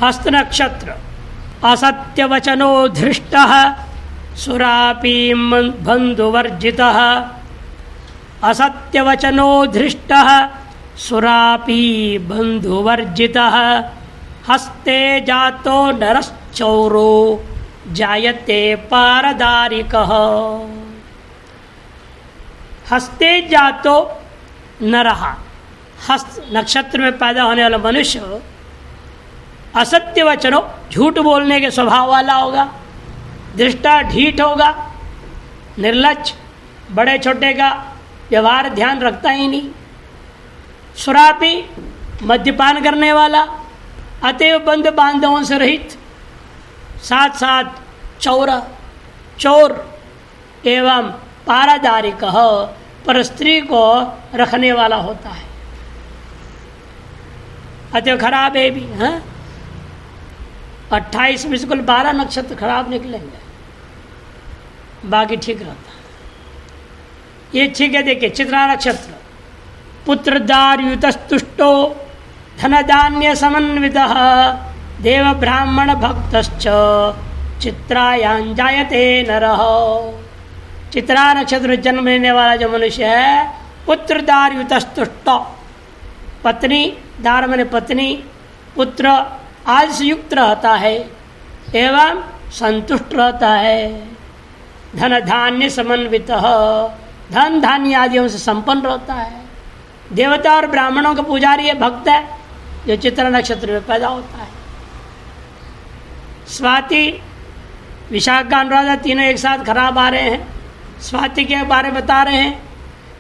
हस्त नक्षत्र असत्यवचनो धृष्टः सुरापी बंधुवर्जितः। असत्यवचनो धृष्टः सुरापी बंधुवर्जितः। हस्ते जातो नरश्चौरो जायते पारदारिकः। हस्ते जातो नरः, हस्त नक्षत्र में पैदा होने वाला मनुष्य असत्य वचनों, झूठ बोलने के स्वभाव वाला होगा। दृष्टा ढीठ होगा, निर्लज्ज, बड़े छोटे का व्यवहार ध्यान रखता ही नहीं। सुरापी, मद्यपान करने वाला, अतएव बंद बांधवों से रहित। साथ साथ चोर एवं पारदारिक, पर स्त्री को रखने वाला होता है, अतएव खराब है भी। 28 में से कुल 12 नक्षत्र खराब निकलेंगे, बाकी ठीक रहता है। ये ठीक है। देखिए चित्रा नक्षत्र पुत्रदारयुतस्तुष्टो धनधान्य समन्वितः देव ब्राह्मण भक्तश्च चित्रायां जायते नरः। चित्रा नक्षत्र जन्म लेने वाला जो मनुष्य है, पुत्रदारयुतस्तुष्ट, पत्नी दार माने पत्नी, पुत्र आदि से युक्त रहता है एवं संतुष्ट रहता है। धन धान्य समन्वित, धन धान्य आदियों से संपन्न रहता है। देवता और ब्राह्मणों का पुजारी है, भक्त है, जो चित्रा नक्षत्र में पैदा होता है। स्वाति, विशाखा, अनुराधा तीनों एक साथ खराब आ रहे हैं। स्वाति के बारे में बता रहे हैं,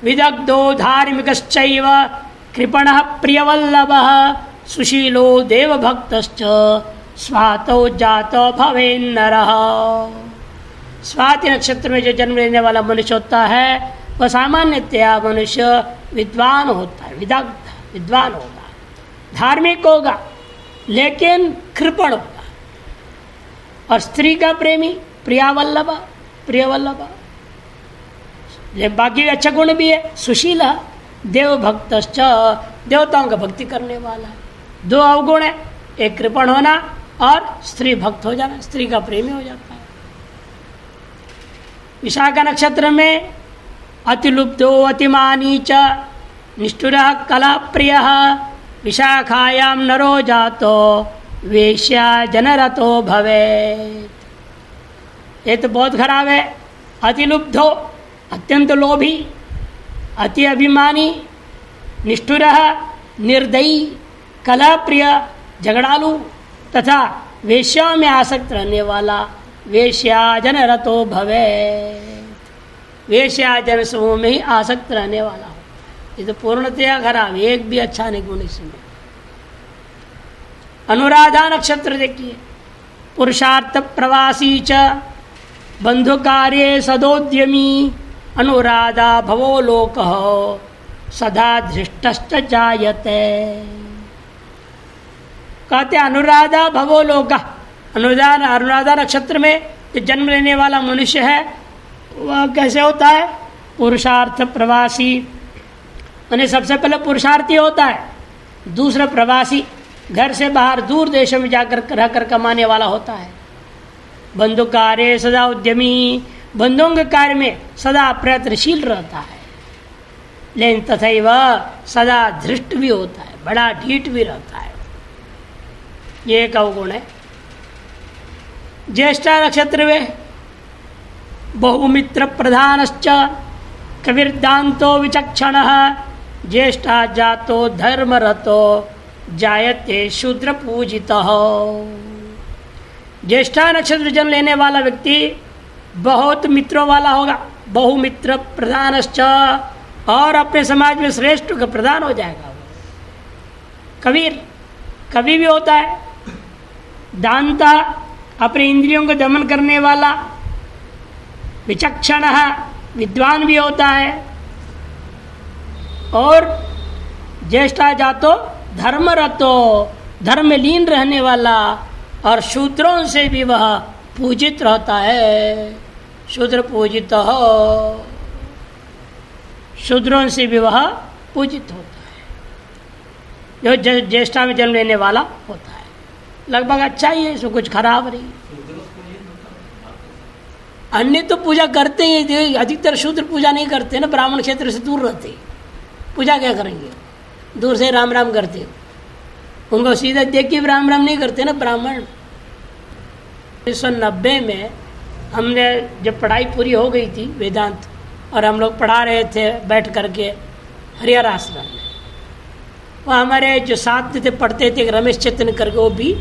विदग्धो धार्मिकश्चैव कृपणः प्रियवल्लभः सुशीलो देवभक्तश्च स्वातो जातो भवेन्नरः। स्वाति नक्षत्र में जो जन्म लेने वाला मनुष्य होता है, वह सामान्यतया मनुष्य विद्वान होता है, विदग्ध विद्वान होगा, धार्मिक होगा, लेकिन कृपण होगा। और स्त्री का प्रेमी, प्रियावल्लभ, प्रियवल्लभ। बाकी अच्छा गुण भी है, सुशील, देवभक्तश्च, देवताओं का भक्ति करने वाला। 2 अवगुण है, एक कृपण होना और स्त्री भक्त हो जाना, स्त्री का प्रेमी हो जाता है। विशाखा नक्षत्र में अतिलुब्धो अतिमानी च निष्ठुरः कला प्रियः विशाखायां नरो जातो वेश्या जनरतो भवेत्। ये तो बहुत खराब है। अतिलुब्धो, अत्यंत लोभी, अति अभिमानी, निष्ठुरः, निर्दयी, कला प्रिय, झगड़ालू तथा वेश्या में आसक्त रहने वाला वेश्या जन रतो भवेत्। वेश्या जन समूह में ही आसक्त रहने वाला हो, ये तो पूर्णतया खराब, एक भी अच्छा नहीं गुण इसमें। अनुराधा नक्षत्र देखिए, पुरुषार्थ प्रवासी च बंधु कार्ये सदोद्यमी अनुराधा भवो लोकः सदा धृष्टश्च जायते। कहते अनुराधा भवो लोकः, अनुराधा नक्षत्र में जो जन्म लेने वाला मनुष्य है वह कैसे होता है? पुरुषार्थ प्रवासी, यानी सबसे पहले पुरुषार्थी होता है, दूसरा प्रवासी, घर से बाहर दूर देशों में जाकर रहकर कमाने वाला होता है। बंधु कार्य सदा उद्यमी, बंधुओं के कार्य में सदा प्रयत्नशील रहता है, लेकिन तथैव सदा धृष्ट भी होता है, बड़ा ढीठ भी रहता है। ये एक अवगुण है। ज्येष्ठा नक्षत्र में बहुमित्र प्रधानश्च कविर्दान्तो विचक्षणः ज्येष्ठा जातो धर्मरतो जायते शूद्र पूजितः। ज्येष्ठा नक्षत्र जन्म लेने वाला व्यक्ति बहुत मित्रों वाला होगा, बहुमित्र प्रधानश्च, और अपने समाज में श्रेष्ठ का प्रधान हो जाएगा। कबीर, कवि भी होता है, दानता, अपने इंद्रियों को दमन करने वाला, विचक्षण, विद्वान भी होता है, और ज्येष्ठा जातो धर्मरतो, धर्म में लीन रहने वाला, और शूद्रों से भी वह पूजित रहता है। शूद्र पूजित हो, शूद्रों से भी वह पूजित होता है, जो ज्येष्ठा में जन्म लेने वाला होता है। लगभग अच्छा ही है, इसमें कुछ खराब नहीं। अन्य तो पूजा करते ही, अधिकतर शूद्र पूजा नहीं करते ना, ब्राह्मण क्षेत्र से दूर रहते, पूजा क्या करेंगे, दूर से राम राम करते, उनको सीधा देख के राम राम नहीं करते ना ब्राह्मण। 1990 में हमने जब पढ़ाई पूरी हो गई थी वेदांत, और हम लोग पढ़ा रहे थे बैठ करके हरिहर आश्रम में, वहाँ हमारे जो साथ थे पढ़ते थे रमेश चेतन करके, वो भी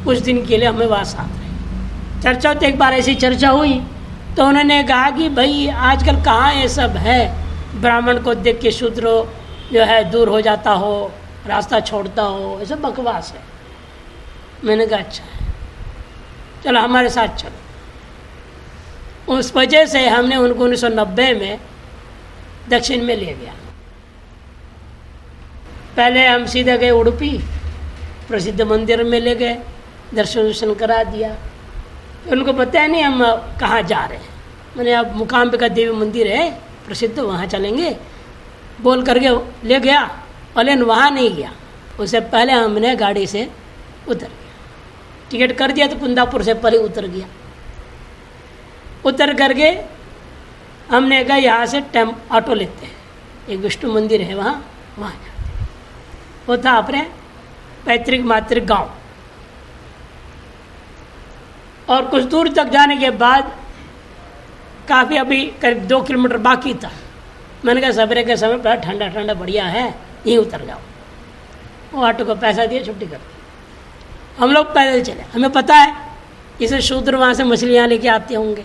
कुछ दिन के लिए हमें वहाँ साथ रहे। चर्चा तो एक बार ऐसी चर्चा हुई तो उन्होंने कहा कि भाई आजकल कहाँ ये सब है, ब्राह्मण को देख के शूद्र जो है दूर हो जाता हो, रास्ता छोड़ता हो, ये सब बकवास है। मैंने कहा अच्छा है, चलो हमारे साथ चलो। उस वजह से हमने उनको 1990 में दक्षिण में ले गया। पहले हम सीधे गए उडुपी, प्रसिद्ध मंदिर में ले गए, दर्शन करा दिया। उनको पता है नहीं हम कहाँ जा रहे हैं। मैंने अब मूकाम्बिका देवी मंदिर है प्रसिद्ध, वहाँ चलेंगे बोल करके ले गया, और लेकिन वहाँ नहीं गया। उससे पहले हमने गाड़ी से उतर गया, टिकट कर दिया तो कुंदापुर से पहले उतर गया। उतर करके हमने कहा यहाँ से ऑटो लेते हैं, एक विष्णु मंदिर है वहाँ जाते हैं। वो था अपने पैतृक मातृक गांव, और कुछ दूर तक जाने के बाद काफ़ी अभी करीब 2 किलोमीटर बाकी था। मैंने कहा सवेरे के समय बड़ा ठंडा ठंडा बढ़िया है, यहीं उतर जाओ। वो ऑटो को पैसा दिए, छुट्टी कर दी। हम लोग पैदल चले, हमें पता है इसे शूद्र वहाँ से मछलियाँ लेके आते होंगे,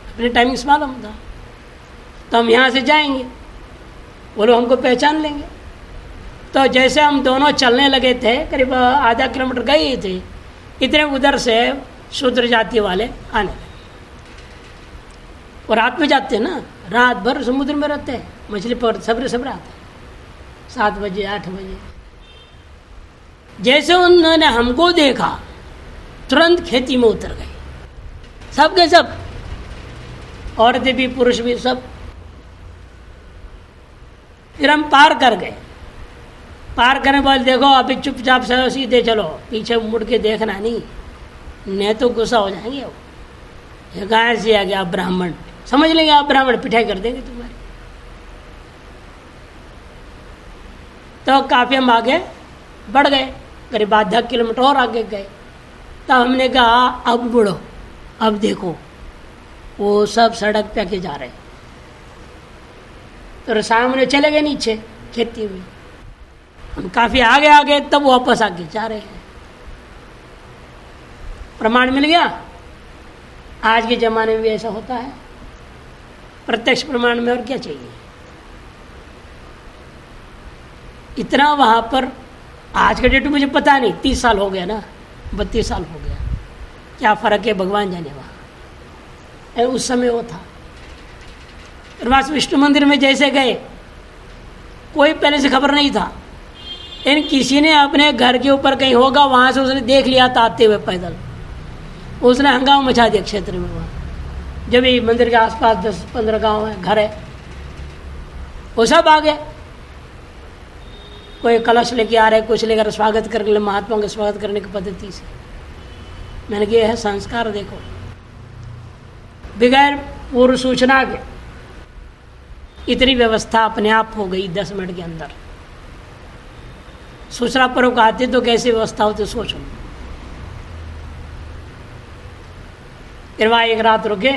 अपने टाइमिंग्स मालूम था, तो हम यहाँ से जाएंगे, वो लोग हमको पहचान लेंगे। तो जैसे हम दोनों चलने लगे थे, करीब आधा किलोमीटर गए ही थे, इतने उधर से शूद्र जाति वाले आने लगे। और रात में जाते हैं ना, रात भर समुद्र में रहते हैं, मछली पकड़ सब्र आते हैं 7 बजे 8 बजे। जैसे उन्होंने हमको देखा तुरंत खेती में उतर गए, सब के सब, औरतें भी पुरुष भी सब। फिर हम पार कर गए, पार करने के बाद देखो अभी चुपचाप से सीधे चलो, पीछे मुड़ के देखना नहीं तो गुस्सा हो जाएंगे। वो ये कहाँ से आ गया ब्राह्मण, समझ लेंगे आप ब्राह्मण, पिटाई कर देंगे तुम्हारी। तो काफ़ी हम आगे बढ़ गए, करीब आधा किलोमीटर और आगे गए। तब हमने कहा अब बढ़ो, अब देखो वो सब सड़क पे के जा रहे। तो सामने चले गए नीचे खेती में, हम काफ़ी आगे आ गए, तब वापस आगे जा रहे हैं। प्रमाण मिल गया। आज के ज़माने में भी ऐसा होता है, प्रत्यक्ष प्रमाण में और क्या चाहिए। इतना वहाँ पर आज के डेट में मुझे पता नहीं, 30 साल हो गया ना, 32 साल हो गया, क्या फ़र्क है भगवान जाने। वहाँ उस समय वो था। वहाँ विष्णु मंदिर में जैसे गए, कोई पहले से खबर नहीं था, लेकिन किसी ने अपने घर के ऊपर कहीं होगा, वहाँ से उसने देख लिया था आते हुए पैदल, उसने हंगामा मचा दिया क्षेत्र में। वहाँ जब ये मंदिर के आसपास 10-15 गांव है, घर है, वो सब आ गए। कोई कलश लेके आ रहे, कुछ लेकर स्वागत करने, महात्मा का स्वागत करने की पद्धति से। मैंने कहा है संस्कार, देखो बगैर पूर्व सूचना के इतनी व्यवस्था अपने आप हो गई 10 मिनट के अंदर। सूचना पूर्वक आते तो कैसी व्यवस्था होती सोचो। फिर वहाँ एक रात रुके,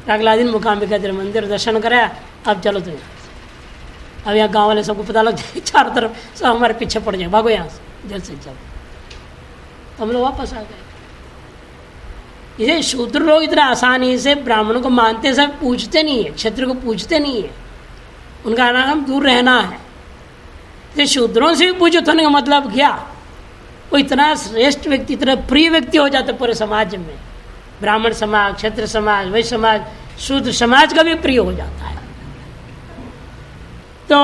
अगला दिन मूकाम्बिका देवी मंदिर दर्शन कराया। अब चलो तो यहाँ से, अब यहाँ गाँव वाले सबको पता लग जाए, चारों तरफ सब हमारे पीछे पड़ जाए, भागो यहाँ से जल्द से जल्द। तो हम लोग वापस आ गए। इसे शूद्र लोग इतना आसानी से ब्राह्मणों को मानते, सब पूछते नहीं है, क्षत्रिय को पूछते नहीं है, उनका नाम दूर रहना है। इसे शूद्रों से भी पूछो तो का मतलब क्या, वो इतना श्रेष्ठ व्यक्ति, इतना प्रिय व्यक्ति हो जाता पूरे समाज में। ब्राह्मण समाज, क्षत्रिय समाज, वैश्य समाज, शूद्र समाज का भी प्रिय हो जाता है। तो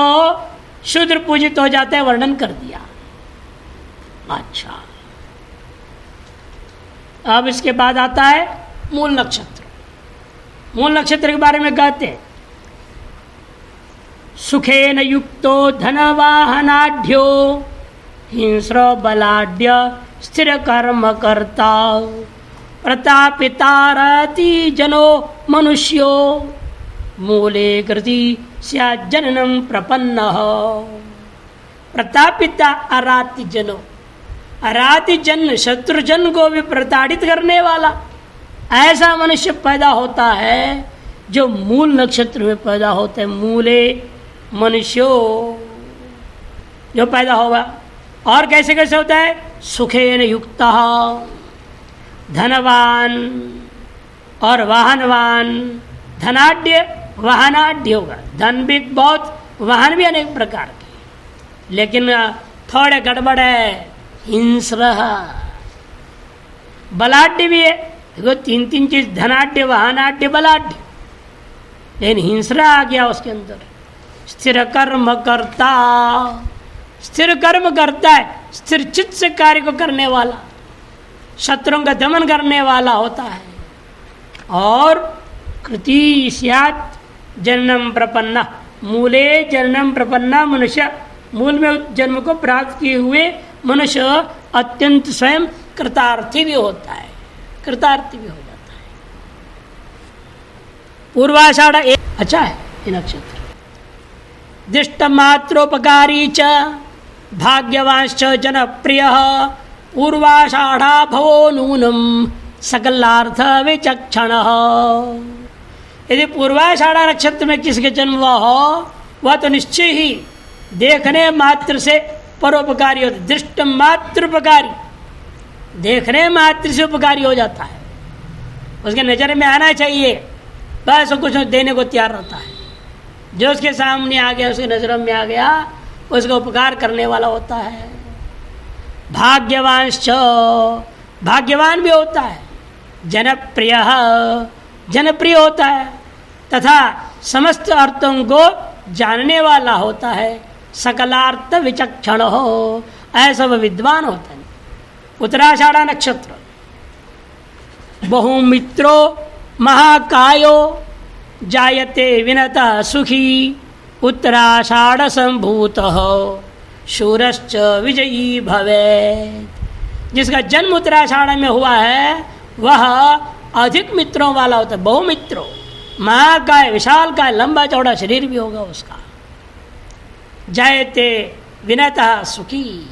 शूद्र पूजित हो जाता है, वर्णन कर दिया। अच्छा, अब इसके बाद आता है मूल नक्षत्र। मूल नक्षत्र के बारे में कहते हैं, सुखेन युक्तो धनवाहनाढ्यो हिंस्र बलाढ्य स्थिर कर्म करता प्रतापितारति जनो मनुष्यो मूले कृति स्यात् जननं प्रपन्न। प्रतापिता अराति जनो, अराति जन शत्रुजन को भी प्रताड़ित करने वाला ऐसा मनुष्य पैदा होता है जो मूल नक्षत्र में पैदा होते हैं। मूले मनुष्यो जो पैदा होगा। और कैसे कैसे होता है? सुखेन युक्ता, धनवान और वाहनवान, धनाढ्य वाहनाढ्य होगा। धन भी बहुत, वाहन भी अनेक प्रकार के, लेकिन थोड़े गड़बड़ है। हिंस्र बलाढ्य भी है, देखो 3 चीज, धनाढ्य वाहनाढ्य बलाढ्य, लेकिन हिंस्रा आ गया उसके अंदर। स्थिर कर्म करता, स्थिर कर्म करता है, स्थिर चित्त से कार्य को करने वाला, शत्रुओं का दमन करने वाला होता है। और कृति स्यात् जन्म प्रपन्ना, मूले जन्म प्रपन्ना मनुष्य, मूल में जन्म को प्राप्त किए हुए मनुष्य अत्यंत स्वयं कृतार्थी भी होता है, कृतार्थी भी हो जाता है। पूर्वाषाढ़ एक अच्छा है ये नक्षत्र। दिष्ट मात्रोपकारी च भाग्यवांश्च जनप्रिय पूर्वाषाढ़ा भवो नूनम सकलार्थ विचक्षण। यदि पूर्वाषाढ़ा नक्षत्र में किसके जन्म हुआ हो वह तो निश्चय ही देखने मात्र से परोपकारी होता है। दृष्ट मात्रोपकारी, देखने मात्र से उपकारी हो जाता है, उसके नजर में आना चाहिए, बस कुछ देने को तैयार रहता है। जो उसके सामने आ गया, उसके नजरों में आ गया, उसका उपकार करने वाला होता है। भाग्यवांश्च, भाग्यवान भी होता है। जनप्रिय, जनप्रिय होता है तथा समस्त अर्थों को जानने वाला होता है। सकलार्थ विचक्षण हो, ऐसा वह विद्वान होता है। उत्तराषाढ़ा नक्षत्र। बहुमित्रो महाकायो जायते विनता सुखी उत्तराषाढ़ संभूत शूरश्च विजयी भवेत्। जिसका जन्म उत्तराषाढ़ में हुआ है वह अधिक मित्रों वाला होता है। बहुमित्रों, महाकाय, विशाल का, लंबा चौड़ा शरीर भी होगा उसका। जायते विनता सुखी,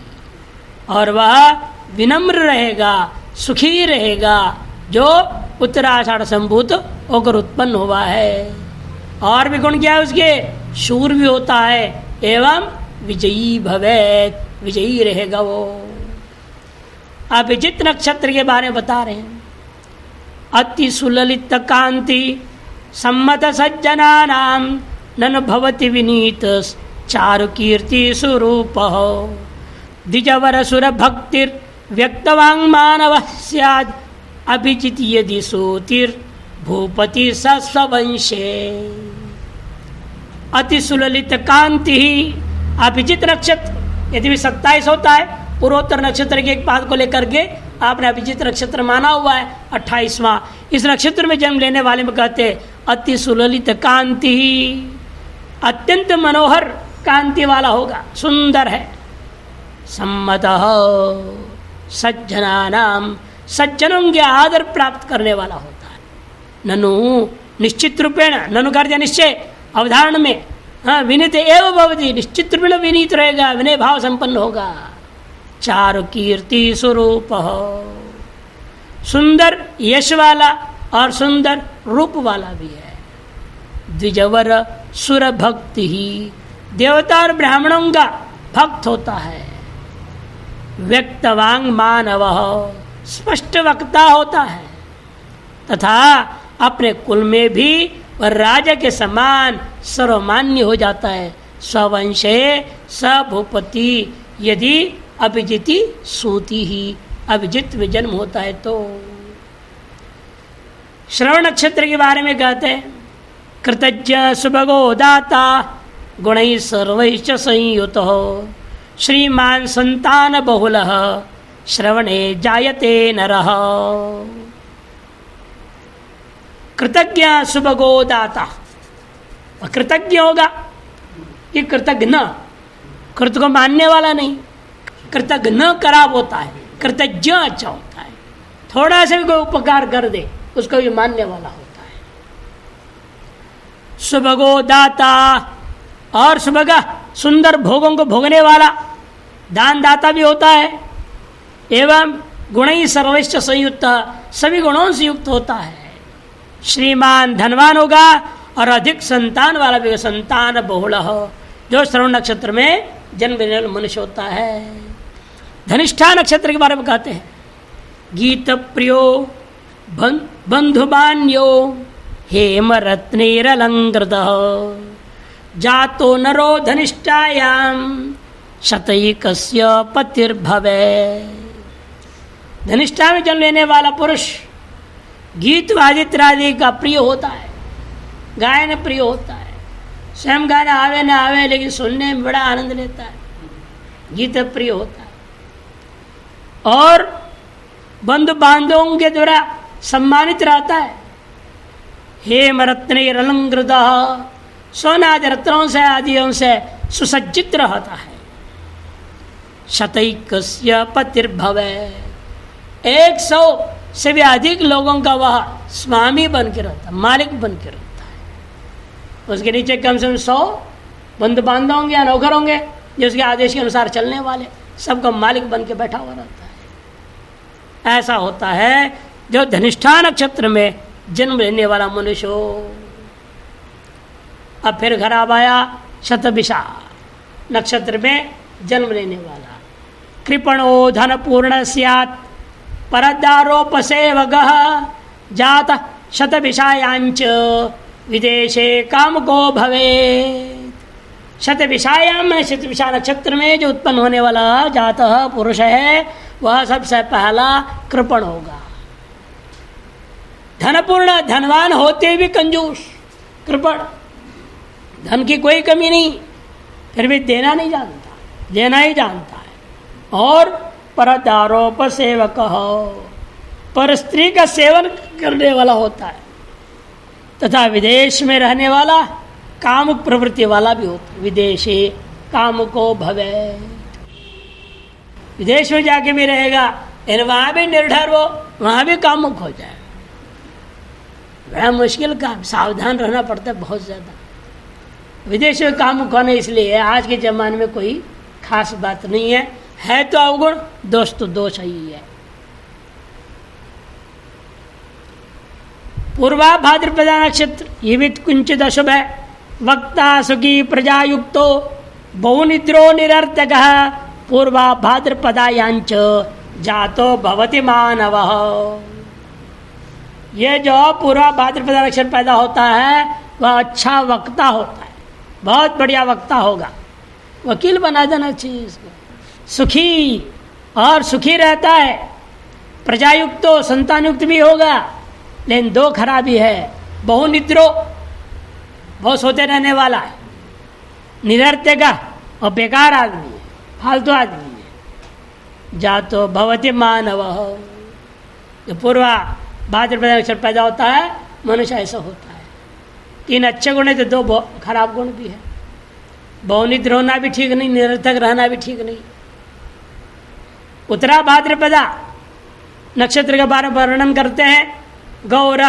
और वह विनम्र रहेगा, सुखी रहेगा, जो उत्तराषाढ़ संभूत होकर उत्पन्न हुआ है। और भी गुण क्या है उसके? शूर भी होता है एवं विजयी भवेत्, विजयी रहेगा वो। अभिजित नक्षत्र के बारे में बता रहे हैं। अति सुललित कांति सम्मत सज्जनानाम नन भवति विनीत चारु कीर्ति स्वरूप द्विजवर सुर भक्तिर व्यक्तवांग मानव स्याद् अभिजित यदि सूतिर भूपति सस्वंशे। अति सुललित कांति ही अभिजित नक्षत्र, यदि भी 27 होता है, पूर्वोत्तर नक्षत्र के एक पाद को लेकर के आपने अभिजित नक्षत्र माना हुआ है 28वां। इस नक्षत्र में जन्म लेने वाले में कहते अति सुललित कांति ही, अत्यंत मनोहर कांति वाला होगा, सुंदर है। सम्मत सज्जनानाम, सज्जनों के आदर प्राप्त करने वाला होता है। ननु निश्चित रूपेण, ननु कार्य निश्चय, अवधारण में विनीत एवं भवति, निश्चित रूपेण विनीत रहेगा, विनय भाव संपन्न होगा। चारु कीर्ति स्वरूप, सुंदर यश वाला और सुंदर रूप वाला भी है। द्विजवर सुर भक्ति ही, देवता और ब्राह्मणों का भक्त होता है। व्यक्तवांग मानव, स्पष्ट वक्ता होता है तथा अपने कुल में भी वह राजा के समान सर्वमान्य हो जाता है। स्ववंशे सभूपति, यदि अभिजिति सूति ही, अभिजित में जन्म होता है तो। श्रवण नक्षत्र के बारे में कहते हैं कृतज्ञ सुभगो दाता गुणैः सर्वैश्च संयुतः श्रीमान संतान बहुलः श्रवणे जायते नरः। कृतज्ञ सुभगो दाता, कृतज्ञ होगा कि कृतज्ञ, कृत को मानने वाला नहीं, कृतज्ञ खराब होता है, कृतज्ञ अच्छा होता है, थोड़ा सा भी कोई उपकार कर दे उसको भी मानने वाला होता है। सुभगो दाता, और सुभगा सुंदर भोगों को भोगने वाला दान दाता भी होता है। एवं गुण ही सर्वश्च संयुक्त, सभी गुणों से युक्त होता है। श्रीमान धनवान होगा और अधिक संतान वाला भी, संतान बहुल हो, जो श्रवण नक्षत्र में जन्म लेने वाला मनुष्य होता है। धनिष्ठा नक्षत्र के बारे में कहते हैं, गीत प्रियो बंधुमान्यो हेम रत्नेरलंकृत जातो नरो धनिष्ठायाम शतैकस्य पतिर्भवे। धनिष्ठा में जन्म लेने वाला पुरुष गीत वादित्र आदि का प्रिय होता है, गायन प्रिय होता है। स्वयं गाना आवे ना आवे लेकिन सुनने में बड़ा आनंद लेता है, गीत प्रिय होता है। और बंधु बांधवों के द्वारा सम्मानित रहता है। हेम रत्नैरलंकृत, सोनादि रत्नों से आदियों से सुसज्जित रहता है। शतैकस्य पतिर्भवे, 100 से भी अधिक लोगों का वह स्वामी बन के रहता है, मालिक बन के रहता है। उसके नीचे कम से कम 100 बंधु बांधव होंगे या नौकर होंगे जो उसके आदेश के अनुसार चलने वाले, सबका मालिक बन के बैठा हुआ रहता है। ऐसा होता है जो धनिष्ठा नक्षत्र में जन्म लेने वाला मनुष्य हो। अब फिर खराब आया शतभिषा नक्षत्र में जन्म लेने वाला। कृपणो धन पूर्ण स्यात् परदारोपसेवकः जात शतभिषायांच विदेशे कामको भवेत्। शतभिषायाम में शतभिषा नक्षत्र में जो उत्पन्न होने वाला जातः पुरुष है वह सबसे पहला कृपण होगा। धनपूर्ण, धनवान होते भी कंजूस, कृपण, धन की कोई कमी नहीं, फिर भी देना नहीं जानता, देना ही जानता है। और परदारोप सेवक हो, पर स्त्री का सेवन करने वाला होता है। तथा विदेश में रहने वाला कामुक प्रवृत्ति वाला भी होता है। विदेशी कामुको भवे, विदेश में जाके भी रहेगा लेकिन वहां भी निर्धर हो, वहां भी कामुक हो जाए। बड़ा मुश्किल काम, सावधान रहना पड़ता है बहुत ज्यादा। विदेश में कामुक होना इसलिए आज के जमाने में कोई खास बात नहीं है तो अवगुण, दोष तो दोष ही है। पूर्वा भाद्रपदा नक्षत्र ये भी कुंचित अशुभ है। वक्ता सुखी प्रजायुक्तो बहुनिद्रो निरर्थकः पूर्वा भाद्रपदायांच जातो भवति मानवः। ये जो पूर्वा भाद्रपदा नक्षत्र पैदा होता है वह अच्छा वक्ता होता है, बहुत बढ़िया वक्ता होगा। वकील बना देना चाहिए इसको। सुखी और सुखी रहता है, प्रजायुक्त तो संतानयुक्त भी होगा, लेकिन 2 खराबी है। बहुनिद्रो, बहुत सोते रहने वाला है। निरर्थक और बेकार आदमी है, फालतू आदमी है। जातो भवति मानव, जो पूर्वा भाद्रपदा नक्षत्र पैदा होता है मनुष्य ऐसा होता है। 3 अच्छे गुण है तो 2 खराब गुण भी है। बहुनिद्र होना भी ठीक नहीं, निरर्थक रहना भी ठीक नहीं। उत्तरा भाद्रपदा नक्षत्र के बारे में वर्णन करते हैं। गौर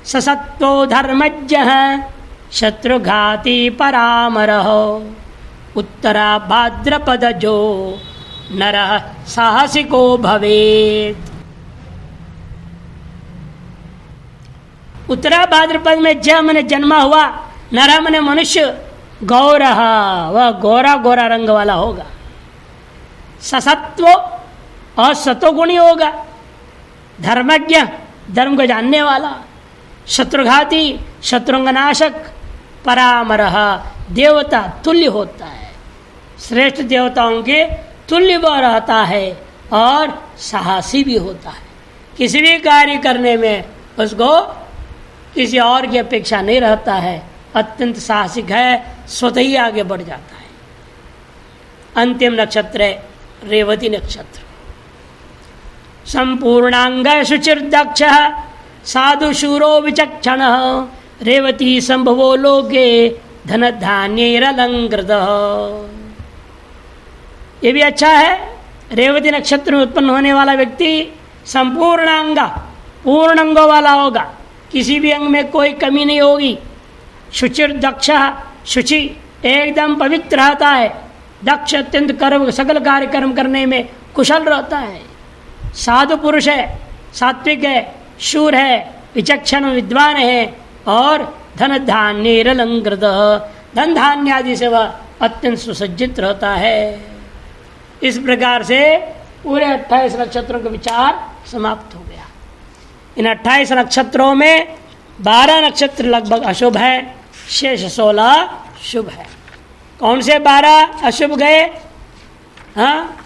ससत्वो धर्मज्ञ शत्रुघाती परामरः उत्तरा भाद्रपद जो नर साहसिको भवेत्। उत्तरा भाद्रपद में ज मने जन्मा हुआ, नर मने मनुष्य, गौर वह गोरा गोरा रंग वाला होगा। ससत्व और सतोगुणी होगा। धर्मज्ञ, धर्म को जानने वाला। शत्रुघाती, शत्रुंगनाशक। परामरः, देवता तुल्य होता है, श्रेष्ठ देवताओं के तुल्य वह रहता है। और साहसी भी होता है, किसी भी कार्य करने में उसको किसी और की अपेक्षा नहीं रहता है, अत्यंत साहसिक है, स्वतः ही आगे बढ़ जाता है। अंतिम नक्षत्र है रेवती नक्षत्र। संपूर्णांग शुचिर्दक्ष साधु शूरो विचक्षण रेवती संभवो लोके धन धान्यैरलंकृत। ये भी अच्छा है, रेवती नक्षत्र में उत्पन्न होने वाला व्यक्ति संपूर्णांग पूर्ण अंगों वाला होगा, किसी भी अंग में कोई कमी नहीं होगी। शुचिर दक्ष शुचि एकदम पवित्र रहता है, दक्ष अत्यंत कर्म सकल कार्यक्रम करने में कुशल रहता है, साधु पुरुष है, सात्विक है, शूर है, विचक्षण विद्वान है और धन धान्य अलंकृत धन धान्य आदि से वह अत्यंत सुसज्जित रहता है। इस प्रकार से पूरे 28 नक्षत्रों का विचार समाप्त हो गया। इन 28 नक्षत्रों में 12 नक्षत्र लगभग अशुभ है, शेष 16 शुभ है। कौन से 12 अशुभ गए? हाँ,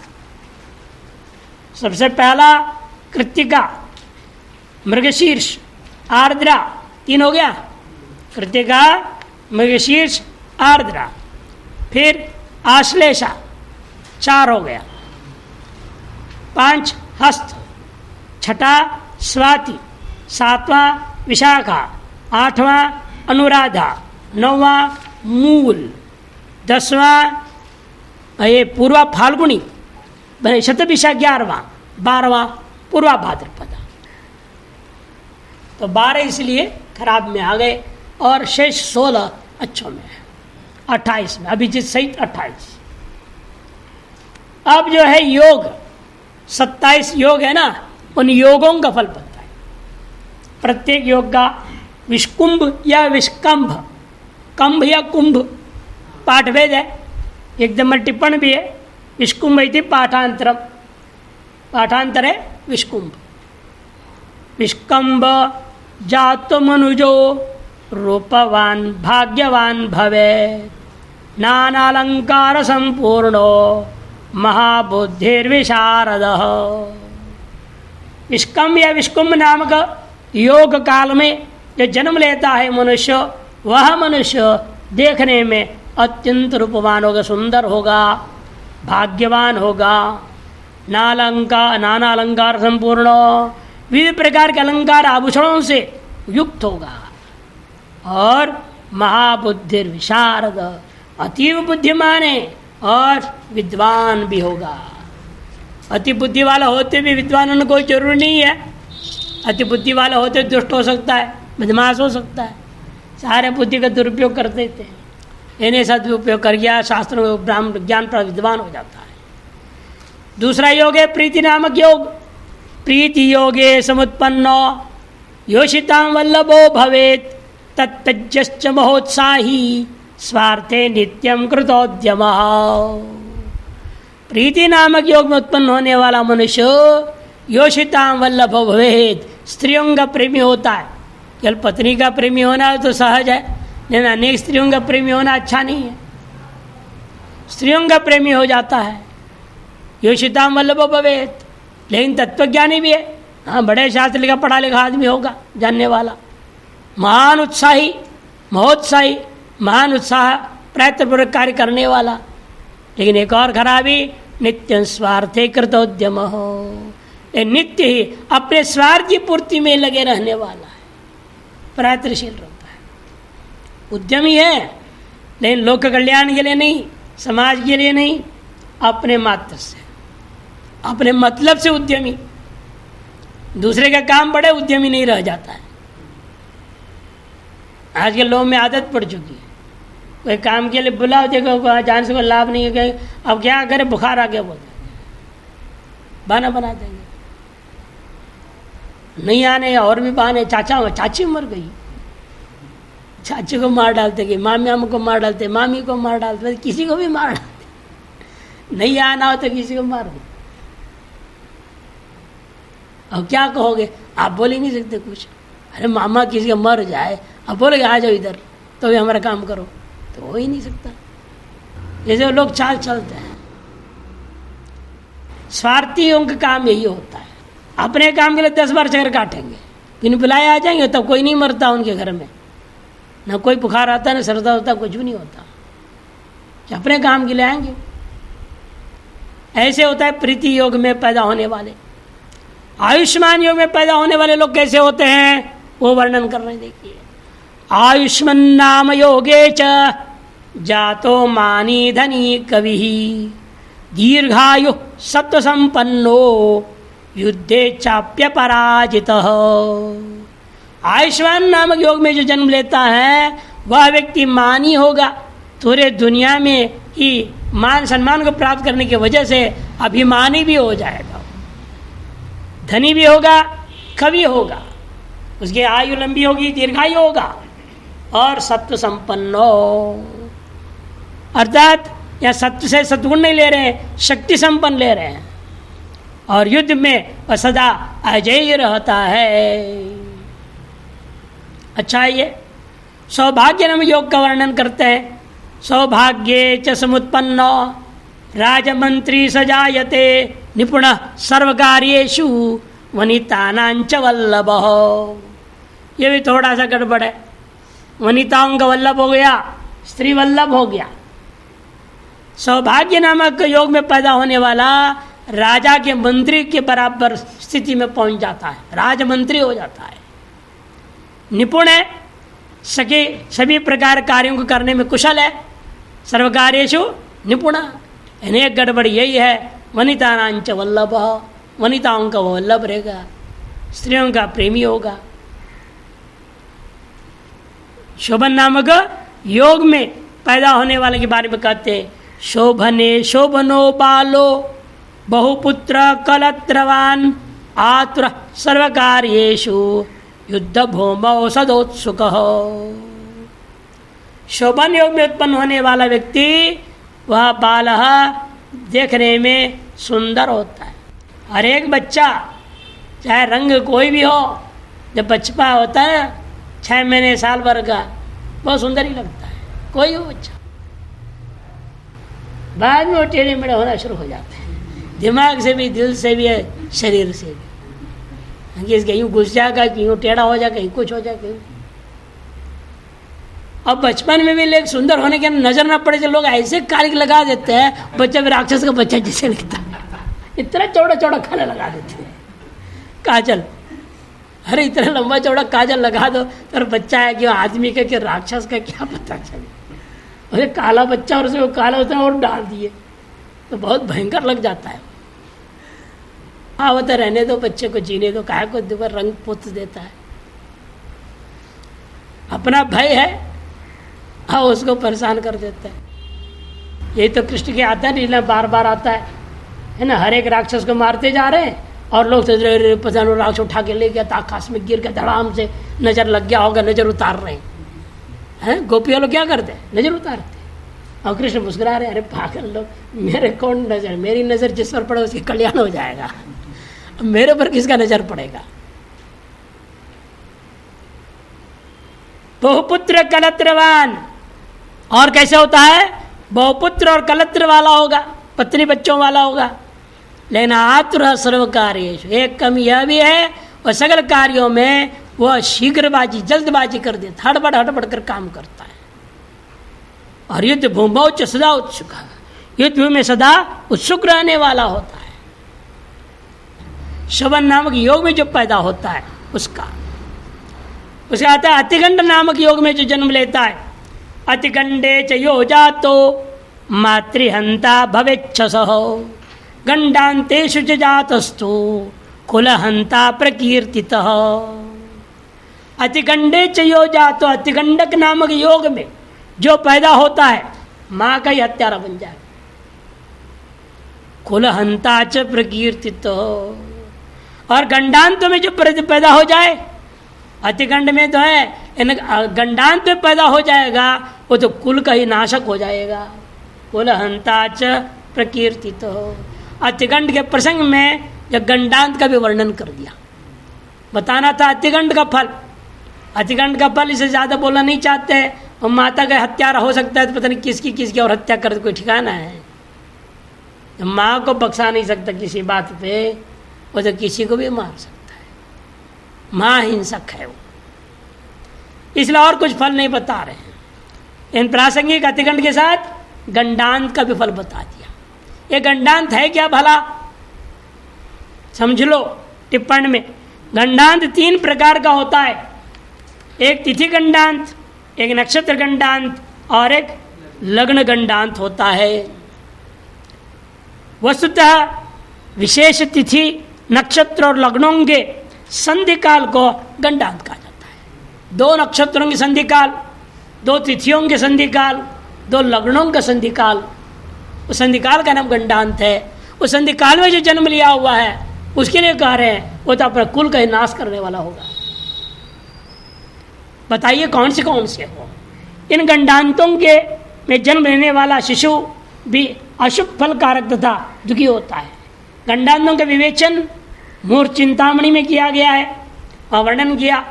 सबसे पहला कृत्तिका, मृगशीर्ष, आर्द्रा, 3 हो गया। कृत्तिका, मृगशीर्ष, आर्द्रा, फिर आश्लेषा, 4 हो गया। 5 हस्त, 6 स्वाति, 7वां विशाखा, 8वां अनुराधा, 9वां मूल, 10वां ये पूर्वा फाल्गुनी, शतभिषा 11वां, 12वां पूर्वा भाद्रपदा। तो 12 इसलिए खराब में आ गए और शेष 16 अच्छों में है, 28 में, अभिजीत सहित 28। अब जो है योग 27 योग है ना, उन योगों का फल बनता है। प्रत्येक योग का विष्कुंभ या विष्कंभ, कंभ या कुंभ पाठभेद है, एकदम टिप्पण भी है। विष्कुंभ इति पाठांतरम, पाठांतर है विष्कुंभ। विष्कंभ जातो मनुजो रूपवान भाग्यवान भवे नानालंकार संपूर्णो महाबुद्धिर्विशारद। विष्कंभ या विष्कुंभ नामक योग काल में जो जन्म लेता है मनुष्य, वह मनुष्य देखने में अत्यंत रूपवान होगा, सुंदर होगा, भाग्यवान होगा, नाना अलंकार संपूर्ण, विविध प्रकार के अलंकार आभूषणों से युक्त होगा और महाबुद्धि विशारद, अतीव बुद्धिमान है और विद्वान भी होगा। अति बुद्धि वाला होते भी विद्वान होने कोई जरूरी नहीं है। अति बुद्धि वाला होते दुष्ट हो सकता है, बदमाश हो सकता है, सारे बुद्धि का दुरुपयोग कर देते हैं। इन्हें सदुपयोग कर गया शास्त्रों में ब्राह्मण ज्ञान पर विद्वान हो जाता है। दूसरा योग है प्रीति नामक योग। प्रीति योगे समुत्पन्नो योषितां वल्लभो भवेत् तत्तज्जश्च महोत्साही स्वार्थे नित्यम कृतोद्यमः। प्रीति नामक योग में उत्पन्न होने वाला मनुष्य योषितां वल्लभो भवेत्, स्त्रियों का प्रेमी होता है। केवल पत्नी का प्रेमी होना तो सहज है, लेकिन अनेक स्त्रियों का प्रेमी होना अच्छा नहीं है। स्त्रियों का प्रेमी हो जाता है, योषितां वल्लभो भवेत्, लेकिन तत्वज्ञानी भी है। हाँ, बड़े शास्त्र लिखा पढ़ा लिखा आदमी होगा, जानने वाला, महान उत्साही, महोत्साही, महान उत्साह प्रयत्नपूर्वक कार्य करने वाला। लेकिन एक और खराबी, नित्य स्वार्थे कृतोद्यम हो, नित्य ही अपने स्वार्थ की पूर्ति में लगे रहने वाला है, प्रयत्नशील रहता है, उद्यमी है, लेकिन लोक कल्याण के लिए नहीं, समाज के लिए नहीं, अपने मात्र से, अपने मतलब से उद्यमी। दूसरे का काम बड़े उद्यमी नहीं रह जाता है। आज के लोगों में आदत पड़ चुकी है, कोई काम के लिए बुलाओ, देखो जान से कोई लाभ नहीं है, अब क्या करे, बुखार आ गया बोलते बहाना बना देंगे, नहीं आने और भी बहाने। चाची मर गई, चाची को मार डालते गए, मामी को मार डालते, मामी को मार डालते, किसी को भी मार डालते, नहीं आना हो तो किसी को मार दो। अब क्या कहोगे, आप बोल ही नहीं सकते कुछ। अरे मामा किसी का मर जाए, अब बोलोगे आ जाओ इधर तो भी हमारा काम करो, तो हो ही नहीं सकता। जैसे वो लोग चाल चलते हैं, स्वार्थियों का काम यही होता है, अपने काम के लिए 10 बार चक्कर काटेंगे, फिर बुलाए आ जाएंगे तब कोई नहीं मरता उनके घर में, ना कोई बुखार आता, ना सर्दा होता, कुछ भी नहीं होता, कि अपने काम के लिए आएंगे। ऐसे होता है प्रीति योग में पैदा होने वाले। आयुष्मान योग में पैदा होने वाले लोग कैसे होते हैं, वो वर्णन कर रहे हैं, देखिए। आयुष्मान नाम योगे च जातो मानी धनी कवि दीर्घायु सत्व संपन्नो युद्धे चाप्य पराजितः। आयुष्मान नामक योग में जो जन्म लेता है वह व्यक्ति मानी होगा, थोड़े दुनिया में ही मान सम्मान को प्राप्त करने की वजह से अभिमानी भी हो जाएगा, धनी भी होगा, कवि होगा, उसकी आयु लंबी होगी, दीर्घायु होगा और सत्व संपन्नो, अर्थात या सत्व से सद्गुण नहीं ले रहे हैं, शक्ति संपन्न ले रहे हैं और युद्ध में वह सदा अजय रहता है। अच्छा, ये सौभाग्य नाम योग का वर्णन करते हैं। सौभाग्ये च समुत्पन्नो राजमंत्री सजायते निपुण सर्वकार्येषु वनितानांच वल्लभ। ये भी थोड़ा सा गड़बड़ है, वनिताओं का वल्लभ हो गया, स्त्री वल्लभ हो गया। सौभाग्य नामक योग में पैदा होने वाला राजा के मंत्री के बराबर स्थिति में पहुंच जाता है, राजमंत्री हो जाता है, निपुण है, सभी प्रकार कार्यों को करने में कुशल है, सर्वकार्येषु निपुण। अनेक गड़बड़ यही है, वनितानांच वल्लभ, वनिताओं का वल्लभ रहेगा, स्त्रियों का प्रेमी होगा। शोभन नामक योग में पैदा होने वाले के बारे में कहते हैं, शोभने शोभनो बालो बहुपुत्र कलत्रवान आतुर सर्वकार्येषु युद्ध भूमौ सदोत्सुक। शोभन योग में उत्पन्न होने वाला व्यक्ति वह बालः देखने में सुंदर होता है। हर एक बच्चा चाहे रंग कोई भी हो, जब बचपा होता है 6 महीने साल भर का, बहुत सुंदर ही लगता है कोई हो बच्चा। बाद में वो टेढ़े मेढ़े होना शुरू हो जाते हैं, दिमाग से भी, दिल से भी, शरीर से भी। कहीं घुस जाएगा, कहीं टेढ़ा हो जाएगा, कहीं कुछ हो जाएगा, कहीं। अब बचपन में भी लोग सुंदर होने के नजर ना पड़े, जो लोग ऐसे कालिक लगा देते हैं, बच्चा भी राक्षस का बच्चा जैसे लगता है, इतना चौड़ा चौड़ा खाना लगा देते हैं, काजल। अरे इतना लंबा चौड़ा काजल लगा दो तो बच्चा है कि आदमी का कि राक्षस का क्या पता चले। अरे काला बच्चा और उसमें काला उसने और डाल दिए तो बहुत भयंकर लग जाता है। हाँ, वो तो रहने दो, बच्चे को जीने दो, काहे को दुबार रंग पोत देता है। अपना भय है, हाँ, उसको परेशान कर देता है। यही तो कृष्ण के आता है लीला, बार बार आता है ना। हर एक राक्षस को मारते जा रहे हैं और लोग पता नहीं राक्षस उठा के ले गया, आकाश में गिर के धड़ाम से नजर लग गया होगा, नजर उतार रहे हैं। गोपियाँ लोग क्या करते हैं, नजर उतारते हैं और कृष्ण मुस्कुरा रहे हैं। अरे पागल लोग, मेरे कौन नजर, मेरी नजर जिस पर पड़े उसकी कल्याण हो जाएगा, मेरे पर किसका नजर पड़ेगा। बहुपुत्र कलत्रवान, और कैसे होता है, बहुपुत्र और कलत्र वाला होगा, पत्नी बच्चों वाला होगा। लेकिन आतुर सर्व कार्य, एक कमी यह भी है और सकल कार्यों में वह शीघ्रबाजी, जल्दबाजी कर देता, हड़बड़ हड़बड़ कर काम करता है। और युद्ध भूमौ च सदा उत्सुक, युद्ध भूमि में सदा उत्सुक रहने वाला होता है। शोभन नामक योग में जो पैदा होता है उसका आता है अतिगंड नामक योग में जो जन्म लेता है। अतिगंडे च यो जातो मातृहंता भवेच्छसः गंडांतेषु च जातस्तु कुलहंता प्रकीर्तितः। अतिगंडे च यो जातो, अतिगंडक नामक योग में जो पैदा होता है माँ का ही हत्यारा बन जाए। कुलहंता च प्रकीर्तित, और गंडांत में जो पैदा हो जाए, अतिगंड में तो है, गंडांत में पैदा हो जाएगा वो तो कुल का ही नाशक हो जाएगा। कुलहंता च प्रकीर्तित, अतिगंड के प्रसंग में जब गंडांत का भी वर्णन कर दिया, बताना था अतिगंड का फल। अतिगंड का फल इसे ज़्यादा बोलना नहीं चाहते, और माता का हत्यारा हो सकता है तो पता नहीं किसकी और हत्या कर, कोई ठिकाना है। माँ को बख्शा नहीं सकता किसी बात पे, वो तो किसी को भी मार सकता है, माँ हिंसक है वो, इसलिए और कुछ फल नहीं बता रहे हैं। इन प्रासंगिक अतिगंड के साथ गंडांत का भी फल बता दिया। ये गंडांत है क्या भला, समझ लो टिप्पण में। गंडांत 3 प्रकार का होता है, एक तिथि गंडांत, एक नक्षत्र गंडांत और एक लग्न गंडांत होता है। वस्तुतः विशेष तिथि नक्षत्र और लग्नों के संधि काल को गंडांत कहा जाता है। दो नक्षत्रों के संधि काल, दो तिथियों के संधि काल, दो लग्नों का संधि काल, उस संधि काल का नाम गंडांत है। उस संधि काल में जो जन्म लिया हुआ है उसके लिए कह रहे हैं वो तो अपना कुल का ही नाश करने वाला होगा। बताइए कौन से हो। इन गंडांतों के में जन्म लेने वाला शिशु भी अशुभ फल कारक तथा दुखी होता है। गंडांतों का विवेचन मूर चिंतामणि में किया गया है और वर्णन किया।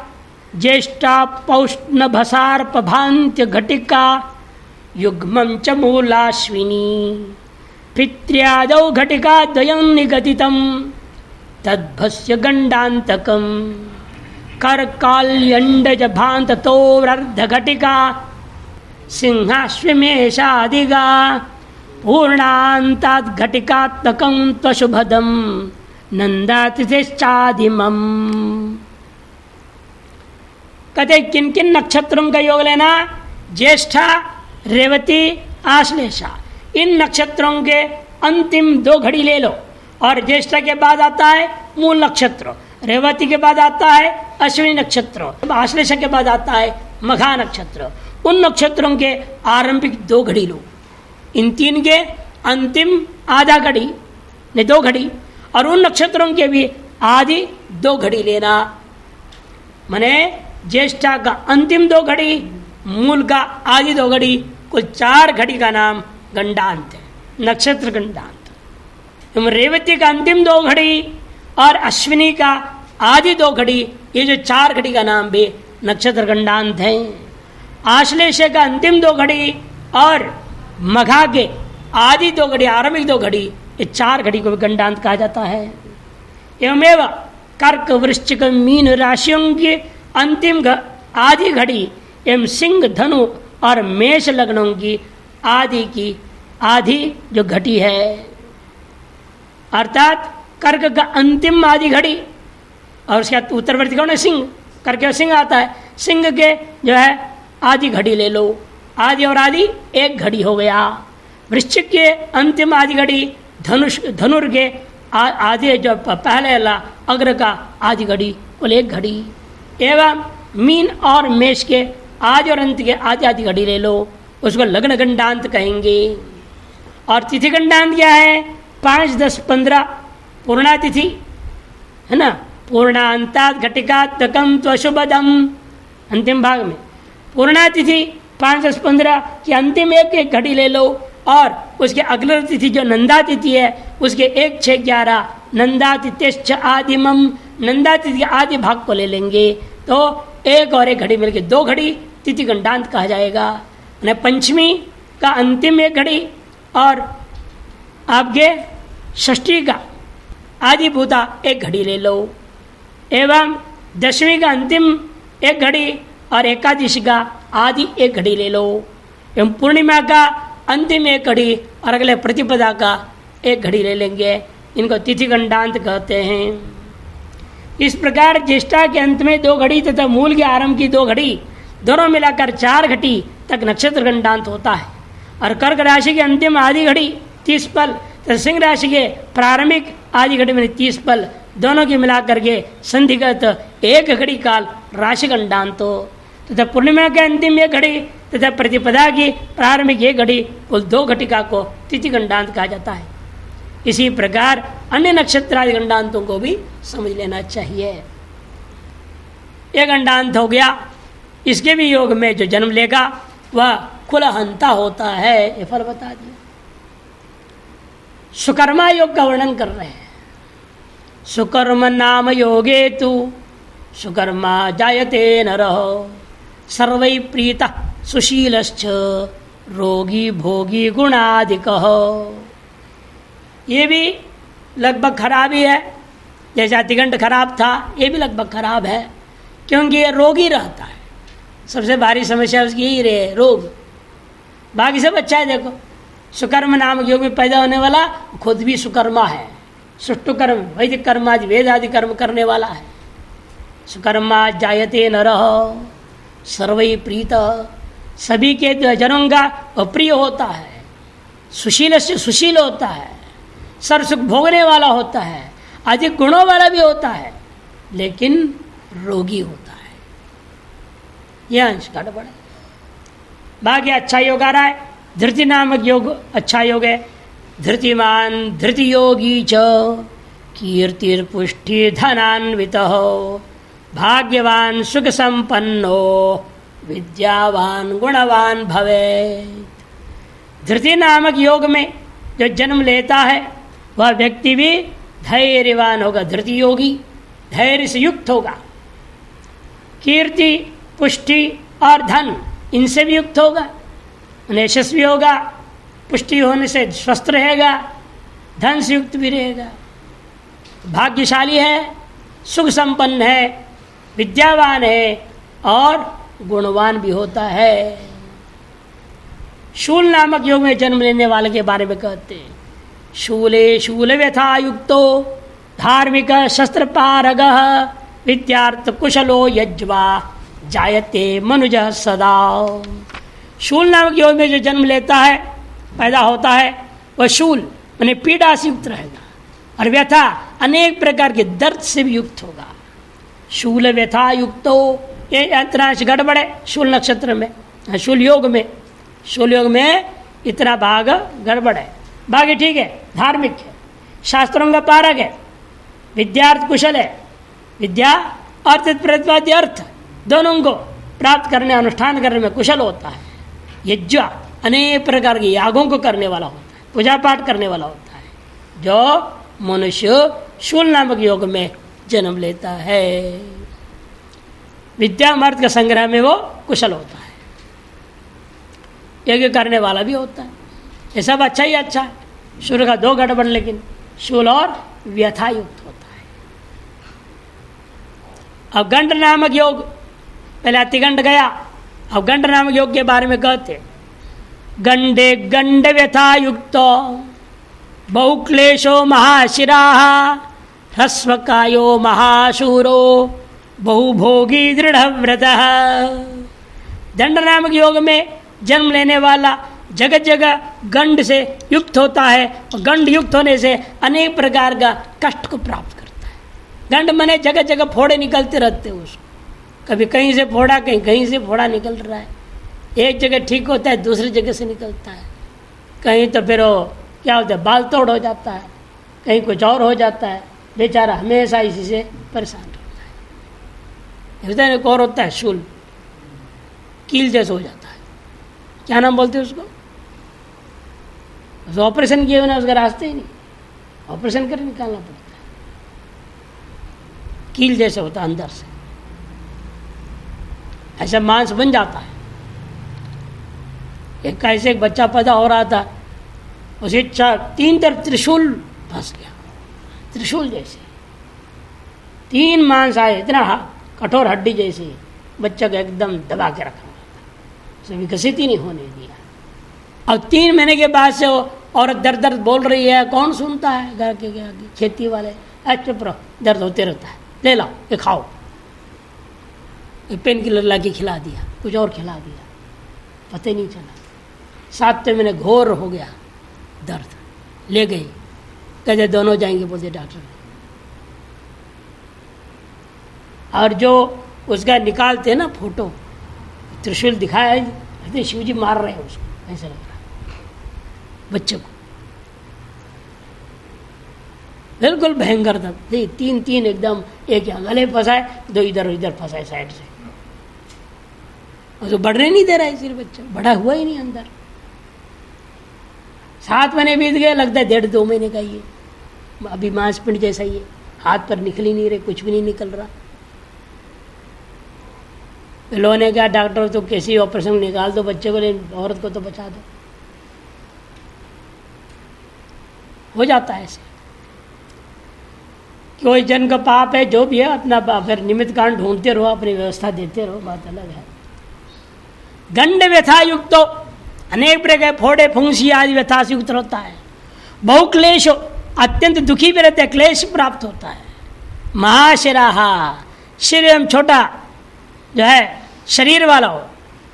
ज्येष्ठा पौष्ण भसार पभांत्य घटिका युग्मं च मूलाश्विनी पित्र्यादौ घटिका द्वयं निगदितं तद्भस्य गंडांतकम् कर्काल्यंडज भान्ततो अर्धघटिका सिंहाश्वमेषादिगा पूर्णान्तात् घटिकात्मकं त्वशुभदं नंदातिथेश्चादिमम्। कहते किन किन नक्षत्रों का योग लेना? ज्येष्ठा, रेवती, आश्लेषा। इन नक्षत्रों के अंतिम 2 घड़ी ले लो। और ज्येष्ठा के बाद आता है मूल नक्षत्र, रेवती के बाद आता है अश्विनी नक्षत्र, आश्लेषा के बाद आता है मघा नक्षत्र। उन नक्षत्रों के आरंभिक 2 घड़ी लो। इन 3 के अंतिम आधा घड़ी ने 2 घड़ी, और उन नक्षत्रों के भी आधी 2 घड़ी लेना। माने ज्येष्ठा का अंतिम 2 घड़ी, मूल का आधी 2 घड़ी, कुल 4 घड़ी का नाम गंडांत है, नक्षत्र गंडांत। रेवती का अंतिम 2 घड़ी और अश्विनी का आधी 2 घड़ी, ये जो 4 घड़ी का नाम भी नक्षत्र गंडांत है। आश्लेष का अंतिम 2 घड़ी और मघा के आधी 2 घड़ी, आरंभिक 2 घड़ी, ये 4 घड़ी को भी गंडांत कहा जाता है। एवमेव कर्क, वृश्चिक, मीन राशियों की अंतिम आधी घड़ी एवं सिंह, धनु और मेष लग्नों की आधी जो घटी है, अर्थात कर्क का अंतिम आधी घड़ी और उसके उत्तरवर्ती कौन है? सिंह। कर्क और सिंह आता है। सिंह के जो है आधी घड़ी ले लो, आधी और आधी 1 घड़ी हो गया। वृश्चिक के अंतिम आधी घड़ी, धनुर के आधे जो पहले वाला अग्र का आधी घड़ी, कुल 1 घड़ी। एवं मीन और मेष के आदि और अंत के आधी घड़ी ले लो, उसको लग्न गंडांत कहेंगे। और तिथि गंडांत क्या है? 5, 10, 15 पूर्णा तिथि है ना। पूर्णांतात् घटिकात्मकं त्वशुभदम्, अंतिम भाग में पूर्णा तिथि 5, 10, 15 की अंतिम एक घड़ी ले लो। और उसके अगले तिथि जो नंदा तिथि है उसके 1, 6, 11 नंदातिथ्यश्च आदिमम, नंदा तिथि के आदि भाग को ले लेंगे तो 1 और 1 घड़ी मिलकर 2 घड़ी तिथि गंडांत कहा जाएगा। पंचमी का अंतिम 1 घड़ी और आपके षष्ठी का आदि भूता 1 घड़ी ले लो। एवं दशमी का अंतिम 1 घड़ी और एकादशी का आदि 1 घड़ी ले लो। एवं पूर्णिमा का अंतिम 1 घड़ी और अगले प्रतिपदा का 1 घड़ी ले लेंगे। इनको तिथि गंडांत कहते हैं। इस प्रकार ज्येष्ठा के अंत में 2 घड़ी तथा मूल के आरंभ की 2 घड़ी, दोनों मिलाकर 4 घड़ी तक नक्षत्र गंडांत होता है। और कर्क राशि की अंतिम आधी घड़ी 30 पल तथा सिंह राशि के प्रारंभिक आधी घड़ी में 30 पल, दोनों की मिलाकर के संधिगत 1 घड़ी काल राशि गंडांत हो। तथा पूर्णिमा के अंतिम 1 घड़ी तथा प्रतिपदा की प्रारंभिक 1 घड़ी, कुल 2 घटिका को तिथि गंडांत कहा जाता है। इसी प्रकार अन्य नक्षत्र आदि गंडांतों को भी समझ लेना चाहिए। यह गंडांत हो गया। इसके भी योग में जो जन्म लेगा वह कुलहंता होता है। ये फल बता दिया। सुकर्मा योग का वर्णन कर रहे हैं। सुकर्म नाम योगे तु सुकर्मा जायते नरः सर्वै प्रीतः सुशीलश्च रोगी भोगी गुणाधिकः। ये भी लगभग खराब ही है। जैसा तिगंट खराब था, ये भी लगभग खराब है, क्योंकि ये रोगी रहता है। सबसे भारी समस्या उसकी यही रहे, रोग। बाकी सब अच्छा है। देखो, सुकर्म नामक योग में पैदा होने वाला खुद भी सुकर्मा है। सुष्टु कर्म, वैदिक कर्म आदि वेद आदि कर्म करने वाला है। सुकर्मा जायते नरः सर्वै प्रीत, सभी के जनों का प्रिय होता है। सुशील से सुशील होता है। सर्व सुख भोगने वाला होता है, अधिक गुणों वाला भी होता है, लेकिन रोगी होता है। यह अंश गड़बड़ है। बाकी अच्छा योग आ रहा है, धृति नामक योग अच्छा योग है। धृतिमान धृति योगी च कीर्तिर्पुष्टि धनान्वित हो भाग्यवान सुख संपन्नो विद्यावान गुणवान भवेत्। धृति नामक योग में जो जन्म लेता है वह व्यक्ति भी धैर्यवान होगा, धृति योगी धैर्य से युक्त होगा। कीर्ति पुष्टि और धन इनसे भी युक्त होगा, यशस्वी होगा, पुष्टि होने से स्वस्थ रहेगा, धन से युक्त भी रहेगा, भाग्यशाली है, सुख संपन्न है, विद्यावान है और गुणवान भी होता है। शूल नामक योग में जन्म लेने वाले के बारे में कहते हैं, शूले शूल व्यथा युक्तो धार्मिक शस्त्र पारग विद्यार्थ कुशलो यज्वा जायते मनुज सदा। शूल नामक योग में जो जन्म लेता है, पैदा होता है, वह शूल माने पीड़ा से युक्त रहेगा और व्यथा अनेक प्रकार के दर्द से भी युक्त होगा। शूल व्यथा युक्तो, ये अंतरांश गड़बड़ है शूल नक्षत्र में, शूल योग में, शूल योग में इतना भाग गड़बड़ है। बाकी ठीक है, धार्मिक है, शास्त्रों का पारक है, विद्यार्थ कुशल है, विद्या अर्थ प्रतिपाद्य अर्थ दोनों को प्राप्त करने अनुष्ठान करने में कुशल होता है। यज्ञ अनेक प्रकार के यागों को करने वाला होता है, पूजा पाठ करने वाला होता है। जो मनुष्य शूल नामक योग में जन्म लेता है, विद्या मर्द का संग्रह में वो कुशल होता है, यज्ञ करने वाला भी होता है। ये सब अच्छा ही अच्छा है। शूल का दो गड़बड़, लेकिन शूल और व्यथा युक्त होता है। अब गंड नामक योग, पहले अतिगंड गया, अब गंड नामक योग के बारे में कहते, गंडे गंड व्यथा युक्तो बहुक्लेशो महाशिरा ह्रस्वकायो महाशूरो बहुभोगी दृढ़ व्रत। दंड नामक योग में जन्म लेने वाला जगह जगह गंड से युक्त होता है और गंड युक्त होने से अनेक प्रकार का कष्ट को प्राप्त करता है। गंड मने जगह जगह फोड़े निकलते रहते हैं उसको, कभी कहीं से फोड़ा, कहीं कहीं से फोड़ा निकल रहा है। एक जगह ठीक होता है, दूसरी जगह से निकलता है, कहीं तो फिर वो क्या होता है, बाल तोड़ हो जाता है, कहीं कुछ और हो जाता है। बेचारा हमेशा इसी से परेशान रहता है। हृदय में कौर होता है, शूल कील जैसा हो जाता है, क्या नाम बोलते हैं उसको, ऑपरेशन किए बिना उसका रास्ते ही नहीं, ऑपरेशन कर निकालना पड़ता है। कील जैसे होता है अंदर से, ऐसा मांस बन जाता है। एक कैसे एक बच्चा पैदा हो रहा था, उसे 3 तरफ त्रिशूल फंस गया, त्रिशूल जैसे 3 मांस आए, इतना कठोर हड्डी जैसे, बच्चा को एकदम दबा के रखा हुआ था, उसे विकसित ही नहीं होने दिया। अब 3 महीने के बाद से वो औरत दर्द दर्द बोल रही है, कौन सुनता है, घर के खेती वाले, चुप रहो, दर्द होते रहता है, ले लाओ ये खाओ, पेन किलर ला के खिला दिया, कुछ और खिला दिया, पता ही नहीं चला। 7वें महीने घोर हो गया दर्द, ले गई, कहते दोनों जाएंगे, बोलते डॉक्टर। और जो उसका निकालते ना फोटो, त्रिशूल दिखाया है, शिव जी मार रहे हैं उसको, ऐसा लग रहा है बच्चे को, बिल्कुल भयंकर था। 3 एकदम, एक यहाँ गले फंसाए, 2 इधर इधर फंसाए साइड से, और तो बढ़ने नहीं दे रहा है, सिर्फ बच्चा बड़ा हुआ ही नहीं अंदर। 7 महीने बीत गए, लगता है 1.5-2 महीने का ये, अभी मांसपिंड जैसा ही है, हाथ पर निकल ही नहीं रहे, कुछ भी नहीं निकल रहा। लोगों ने कहा डॉक्टर तो कैसे ऑपरेशन निकाल दो बच्चे को, लेकिन औरत को तो बचा दो। हो जाता है ऐसे, कोई जन का पाप है, जो भी है अपना, फिर निमित्त कारण ढूंढते रहो, अपनी व्यवस्था देते रहो, बात अलग है। गंड व्यथा युक्त, अनेक प्रकार फोड़े फुंसी आदि व्यथा से युक्त होता है। बहुक्लेश, अत्यंत दुखी भी रहते हैं, क्लेश प्राप्त होता है। महाशिराहा, शिर एवं छोटा जो है शरीर वाला हो।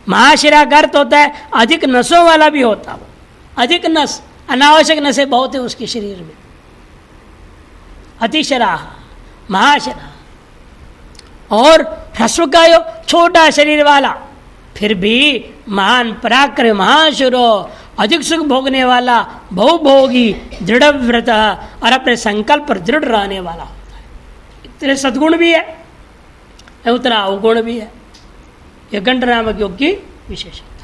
महाशिरा का अर्थ होता है अधिक नसों वाला भी होता हो, अधिक नस, अनावश्यक नसें बहुत है उसके शरीर में, अतिशरा, महाशरा। और ह्रस्व कायो, छोटा शरीर वाला, फिर भी महान पराक्रम, महाशूरो, अधिक सुख भोगने वाला, बहुभोगी, दृढ़ व्रत और अपने संकल्प पर दृढ़ रहने वाला होता है। इतने सद्गुण भी है, उतना अवगुण भी है। यह गंड नामक योग की विशेषता।